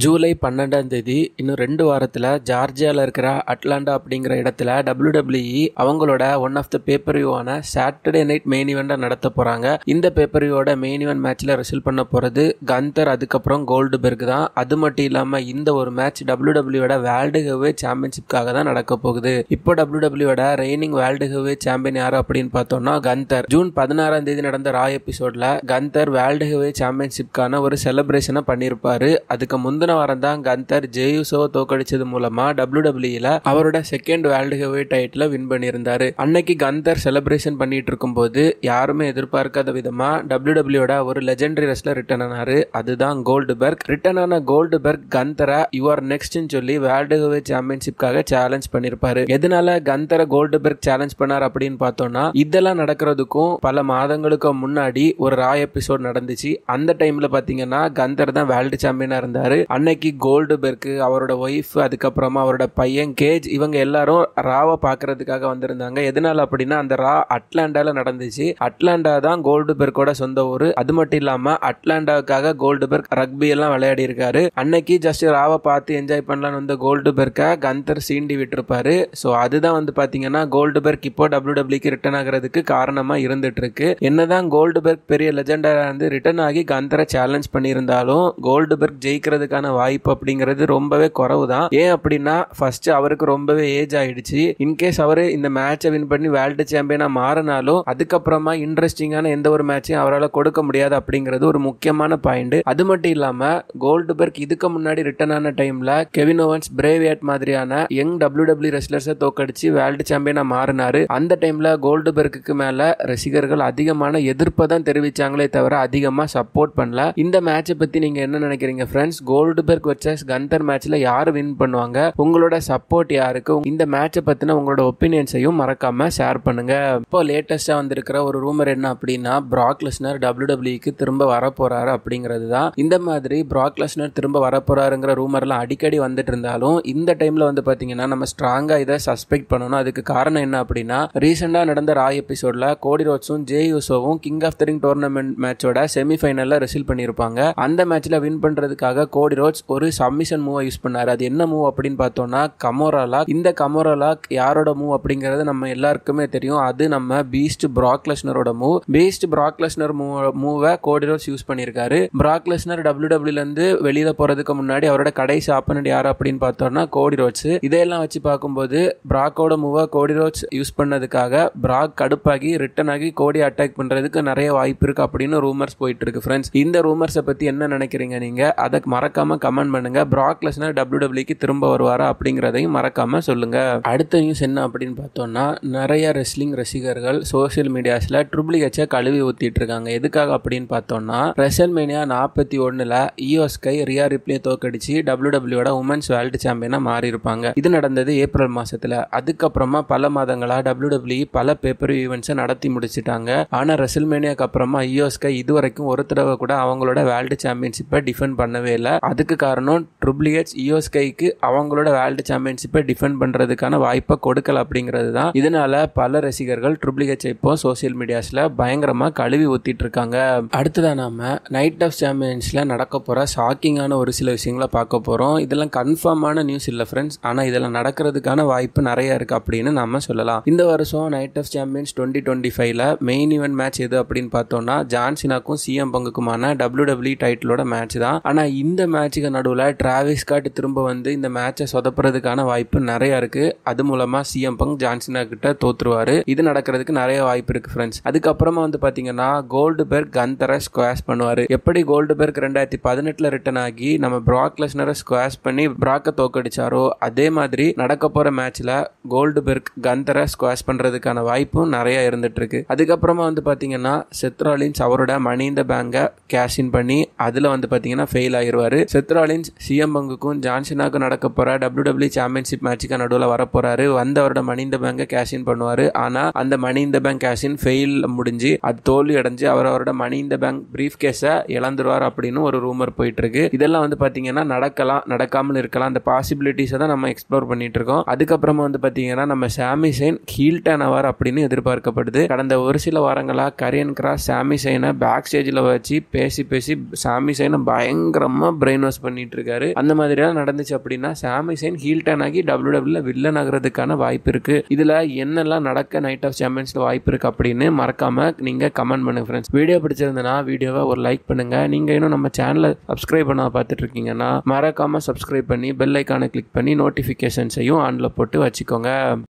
ஜூலை 12ஆம் தேதி இன்னும் 2 வாரத்தில் ஜார்ஜியாவில் இருக்கிற அட்லாண்டா அப்படிங்கிற இடத்துல WWE அவங்களோட ஒன் ஆஃப் த பேப்பர்வியூவான சாட்டர்டே நைட் மெயின் ஈவெண்ட்டை நடத்த போகிறாங்க. இந்த பேப்பர்வியூவோட மெயின் ஈவெண்ட் மேட்ச்சில் ரிசல்ட் பண்ண போகிறது கந்தர், அதுக்கப்புறம் கோல்டுபெர்க் தான். அது மட்டும் இல்லாமல் இந்த ஒரு மேட்ச் WWEயோட வேர்ல்டு ஹெவிவெயிட் சாம்பியன்ஷிப்காக தான் நடக்க போகுது. இப்போ WWEயோட ரெய்னிங் வேர்ல்டு ஹெவிவெயிட் சாம்பியன் யார் அப்படின்னு பார்த்தோம்னா கந்தர். ஜூன் 16ஆம் தேதி நடந்த ரா எபிசோட்ல கந்தர் வேர்ல்டு ஹெவிவெயிட் சாம்பியன்ஷிப்கான ஒரு செலிப்ரேஷனை பண்ணியிருப்பாரு. அதுக்கு முந்தின வாரம் தான் கந்தர் ஜே யூசோவை தோக்கடிச்சது மூலமா WWEல அவரோட second world heavyweight title win பண்ணியிருந்தாரு. அன்னைக்கு கந்தர் செலிப்ரேஷன் பண்ணிட்டு இருக்கும்போது யாருமே எதிர்பார்க்காத விதமா WWEயோட ஒரு லெஜெண்டரி ரெஸ்லர் ரிட்டர்ன் ஆனாரு. அதுதான் கோல்டுபெர்க். ரிட்டர்ன் ஆன கோல்டுபெர்க் கந்தரை யுவர் நெக்ஸ்ட்னு சொல்லி வேர்ல்டு ஹெவிவெயிட் சாம்பியன்ஷிப்காக சேலஞ்ச் பண்ணிருப்பாரு. எதனால கந்தரை கோல்டுபெர்க் சேலஞ்ச் பண்ணார் அப்படின்னு பார்த்தோம்னா, இதெல்லாம் நடக்கிறதுக்கும் பல மாதங்களுக்கு முன்னாடி ஒரு ரா எபிசோட் நடந்துச்சு. அந்த டைம்ல பாத்தீங்கன்னா கந்தர் தான் வேர்ல்டு சாம்பியனா இருந்தாரு. அன்னைக்கு கோல்டுபெர்க், அவரோட ஒய்ஃப், அதுக்கப்புறமா அவரோட பையன் கேஜ், இவங்க எல்லாரும் ராவை பாக்குறதுக்காக வந்திருந்தாங்க. எதனால அப்படின்னா அந்த ரா அட்லாண்டால நடந்துச்சு. அட்லாண்டா தான் கோல்டுபெர்க்கோட சொந்த ஊரு. அது மட்டும் இல்லாம அட்லாண்டாவுக்காக கோல்டுபெர்க் ரக்பி எல்லாம் விளையாடி இருக்காரு. அன்னைக்கு ஜஸ்ட் ராவை பார்த்து என்ஜாய் பண்ணலான்னு வந்த கோல்டுபெர்க்க கந்தர் சீண்டி விட்டுருப்பாரு. ஸோ அதுதான் வந்து பாத்தீங்கன்னா கோல்டுபெர்க் இப்போ WWEக்கு ரிட்டர்ன் ஆகிறதுக்கு காரணமா இருந்துட்டு இருக்கு. என்னதான் கோல்டுபெர்க் பெரிய லெஜெண்டரா இருந்து ரிட்டர்ன் ஆகி கந்தரை சேலஞ்ச் பண்ணியிருந்தாலும் கோல்டுபெர்க் ஜெயிக்கிறதுக்கான வாய்ப்பு அப்படிங்கிறது ரொம்பவே குறைவு தான். ஏன் அப்படின்னா ஃபர்ஸ்ட் அவருக்கு ரொம்பவே ஏஜ் ஆயிடுச்சு. இன்கேஸ் அவரு இந்த மேட்சை வின் பண்ணி வேர்ல்டு சாம்பியனா மாறினாலும் அதுக்கப்புறமா இன்ட்ரெஸ்டிங்கான எந்த ஒரு மேட்சையும் அவரால் கொடுக்க முடியாது அப்படிங்கிறது ஒரு முக்கியமான பாயிண்ட். அது மட்டும் இல்லாம கோல்டுபெர்க் இதுக்கு முன்னாடி ரிட்டர்ன் ஆன டைம்ல கெவின் ஓவன்ஸ், பிரேவியாட் மாதிரியான யங் WWE ரெஸ்லர்ஸை தோக்கடிச்சு வேர்ல்டு சாம்பியனா மாறினாரு. அந்த டைம்ல கோல்டுபெர்க்கு மேல ரசிகர்கள் அதிகமான எதிர்ப்பை தான் தெரிவிச்சாங்களே தவிர அதிகமா சப்போர்ட் பண்ணல. இந்த மேட்சை பத்தி நீங்க என்ன நினைக்கிறீங்க ஃப்ரெண்ட்ஸ்? கோல்டுபெர்க் வர்சஸ் கந்தர் மேட்ச்ல யாரு வின் பண்ணுவாங்க? உங்களோட சப்போர்ட் யாருக்கு? இந்த மேட்சை பத்தின உங்களோட ஒப்பீனியன்ஸையும் மறக்காம ஷேர் பண்ணுங்க. இப்போ லேட்டஸ்டா வந்திருக்கிற ஒரு ரூமர் என்ன அப்படின்னா, பிராக் லெஸ்னர் WWEக்கு திரும்ப வரப்போறாரு அப்படிங்கிறது தான். இந்த மாதிரி பிராக் லெஸ்னர் திரும்ப வரப்போறாருங்கிற ரூமர்லாம் அடிக்கடி வந்துட்டு இருந்தாலும் இந்த டைம்ல வந்து பாத்தீங்கன்னா நம்ம ஸ்ட்ராங்கா இதை சஸ்பெக்ட் பண்ணணும். அதுக்கு காரணம் என்ன அப்படின்னா, ரீசெண்டா நடந்த ரா எபிசோட்ல கோடி ரோட்ஸும் ஜே யூசோவும் King of the Ring tournament மேட்சோட செமிஃபைனல்ல ரிசீல் பண்ணிருப்பாங்க. அந்த மேட்ச்ல வின் பண்றதுக்காக கோடி ரோட்ஸ் ஒரு சப்மிஷன் மூவ் யூஸ் பண்ணாரு. அது என்ன மூவ் அப்படின்னு பார்த்தோம்னா கமோரா லாக். இந்த கமோரா லாக் யாரோட மூவ் அப்படிங்கிறது நம்ம எல்லாருக்குமே தெரியும். அது நம்ம பீஸ்ட் பிராக் லெஸ்னரோட மூவ். பீஸ்ட் பிராக் லெஸ்னர் மூவை கோடி ரோட்ஸ் யூஸ் பண்ணிருக்காரு. பிராக் லெஸ்னர் WWEல இருந்து வெளியில போறதுக்கு முன்னாடி அவரோட கடைசி ஆப்பனண்ட் யாரு அப்படின்னு பார்த்தோம்னா கோடி ரோட்ஸ். இதையெல்லாம் வச்சு பார்க்கும்போது பிராக்கோட மூவை கோடி ரோட்ஸ் யூஸ் பண்ணதுக்காக பிராக் கடுப்பாகி ரிட்டர்ன் ஆகி கோடி அட்டாக் பண்றதுக்கு நிறைய வாய்ப்பு இருக்கு அப்படின்னு ரூமர்ஸ் போயிட்டு இருக்கு ஃப்ரெண்ட்ஸ். இந்த ரூமர்ஸை பத்தி என்ன நினைக்கிறீங்க நீங்க? அதை மறக்காம கமெண்ட் பண்ணுங்க. பிராக் லெஸ்னர் WWEக்கு திரும்ப வருவாரா அப்படிங்கிறதையும் மறக்காம சொல்லுங்க. அடுத்த நியூஸ் என்ன அப்படின்னு பார்த்தோம்னா, நிறைய ரெஸ்லிங் ரசிகர்கள் சோசியல் மீடியாஸ்ல ட்ரிபிள் எச் கழுவி ஊத்திட்டு இருக்காங்க. எதுக்காக அப்படின்னு பார்த்தோம்னா, ரெசல்மேனியா 41ல ஈயோ ஸ்கை, ரியா ரிப்ளே தோக்கடிச்சு WWEயோட உமன்ஸ் வேர்ல்டு சாம்பியனா மாறி இருப்பாங்க. இது நடந்தது ஏப்ரல் மாசத்துல. அதுக்கப்புறமா பல மாதங்களா WWE பல பேப்பர் ஈவெண்ட்ஸை நடத்தி முடிச்சிட்டாங்க. ஆனா ரெசல்மேனியாக்கு அப்புறமா ஈயோ ஸ்கை இதுவரைக்கும் ஒரு தடவை கூட அவங்களோட வேர்ல்டு சாம்பியன்ஷிப்பை டிஃபெண்ட் பண்ணவே இல்லை. அதுக்கு காரணம் ட்ரிபிள் எச் ஈயோ ஸ்கைக்கு அவங்களோட வேர்ல்டு சாம்பியன்ஷிப்பை டிஃபெண்ட் பண்றதுக்கான வாய்ப்பை கொடுக்கல அப்படிங்கிறது தான். இதனால பல ரசிகர்கள் ட்ரிபிள் எச் இப்போ சோசியல் மீடியாஸ்ல பயங்கரமா கழுவி ஊத்திட்டு இருக்காங்க. அடுத்ததா நாம நைட் ஆஃப் சாம்பியன்ஸ்ல நடக்க போற ஷாக்கிங்கான ஒரு சில விஷயங்களை பார்க்க போறோம். இதெல்லாம் கன்ஃபார்மான நியூஸ் இல்ல ஃப்ரெண்ட்ஸ். ஆனா இதெல்லாம் நடக்கிறதுக்கான வாய்ப்பு நிறைய இருக்கு அப்படின்னு நாம சொல்லலாம். இந்த வருஷம் நைட் ஆஃப் சாம்பியன்ஸ் 2025ல மெயின் ஈவென்ட் மேட்ச் எது அப்படின்னு பார்த்தோம்னா ஜான் சினாக்கும் CM பங்குக்குமான WWE டைட்டிலோட மேட்ச் தான். ஆனா இந்த மேட்சுக்கு நடுவில் டிராவிஸ் ஸ்காட் திரும்ப வந்து இந்த மேட்சை சொதப்புறதுக்கான வாய்ப்பு நிறைய இருக்கு. அது மூலமா CM பங்க் ஜான் சினா கிட்ட தோத்துருவாரு. இது நடக்கிறதுக்கு நிறைய வாய்ப்பு இருக்கு ஃப்ரெண்ட்ஸ். அதுக்கப்புறமா வந்து பாத்தீங்கன்னா கோல்டுபெர்க் கந்தரை ஸ்குவாஷ் பண்ணுவாரு. எப்படி கோல்டுபெர்க் 2018ல ரிட்டர்ன் ஆகி நம்ம பிராக் லெஸ்னரை ஸ்குவாஷ் பண்ணி பிராக்கை தோக்கடிச்சாரோ அதே மாதிரி நடக்க போற மேட்ச்ல கோல்டுபெர்க் கந்தரை ஸ்குவாஷ் பண்றதுக்கான வாய்ப்பும் நிறைய இருந்துட்டு இருக்கு. அதுக்கப்புறமா வந்து பாத்தீங்கன்னா செத் ராலின்ஸ் அவரோட மணி இந்த பேங்கை கேஷ் இன் பண்ணி அதுல வந்து பாத்தீங்கன்னா ஃபெயில் ஆயிருவாரு. செத் ராலின்ஸ் CM பங்குக்கும் ஜான் சினாக்கும் நடக்க போற WWE சாம்பியன்ஷிப் மேட்சுக்கு நடுவில் வரப்போறாரு. வந்து அவரோட மணி இந்த பேங்கை கேஷ் இன் பண்ணுவாரு. ஆனா அந்த மணி இந்த பேங்க் கேஷ் இன் ஃபெயில் முடிஞ்சு அது தோல்வி அடைஞ்சு அவரோட மணி இந்த பேங்க் பிரீஃப் கேஸை இழந்துருவார் அப்படின்னு ஒரு ரூமர் போயிட்டு இருக்கு. இதெல்லாம் வந்து பாத்தீங்கன்னா நடக்கலாம், நடக்காமல் இருக்கலாம். அந்த பாசிபிலிட்டிஸை தான் நம்ம எக்ஸ்ப்ளோர் பண்ணிட்டு இருக்கோம். அதுக்கப்புறமா வந்து பாத்தீங்கன்னா நம்ம சாமி சைன் ஹீல் டர்ன் ஆவார் அப்படின்னு எதிர்பார்க்கப்படுது. கடந்த ஒரு சில வாரங்களா கரியன் கிராஸ் சாமி சைனை பேக் ஸ்டேஜில் வச்சு பேசி சாமி சைனை பயங்கரமா பிரெயின் வாஷ் பண்ணிட்டு இருக்காரு. அந்த மாதிரிலாம் நடந்துச்சு அப்படின்னா சாமி சைன் ஹீல் டர்ன் ஆகி WWE வில்லன் ஆகிறதுக்கான வாய்ப்பு இருக்கு. இதுல என்னெல்லாம் நடக்க நைட் ஆஃப் சாம்பியன்ஸ்ல வாய்ப்பு இருக்கு அப்படின்னு மறக்காம நீங்க கமெண்ட் பண்ணுங்க ஃப்ரெண்ட்ஸ். வீடியோ பிடிச்சிருந்தனா வீடியோவை ஒரு லைக் பண்ணுங்க. நீங்க இன்னும் நம்ம சேனலை சப்ஸ்கிரைப் பண்ண பார்த்துட்டு இருக்கீங்கன்னா மறக்காம சப்ஸ்கிரைப் பண்ணி பெல் ஐக்கானை கிளிக் பண்ணி நோட்டிஃபிகேஷன்ஸையும் ஆன்ல போட்டு வச்சுக்கோங்க.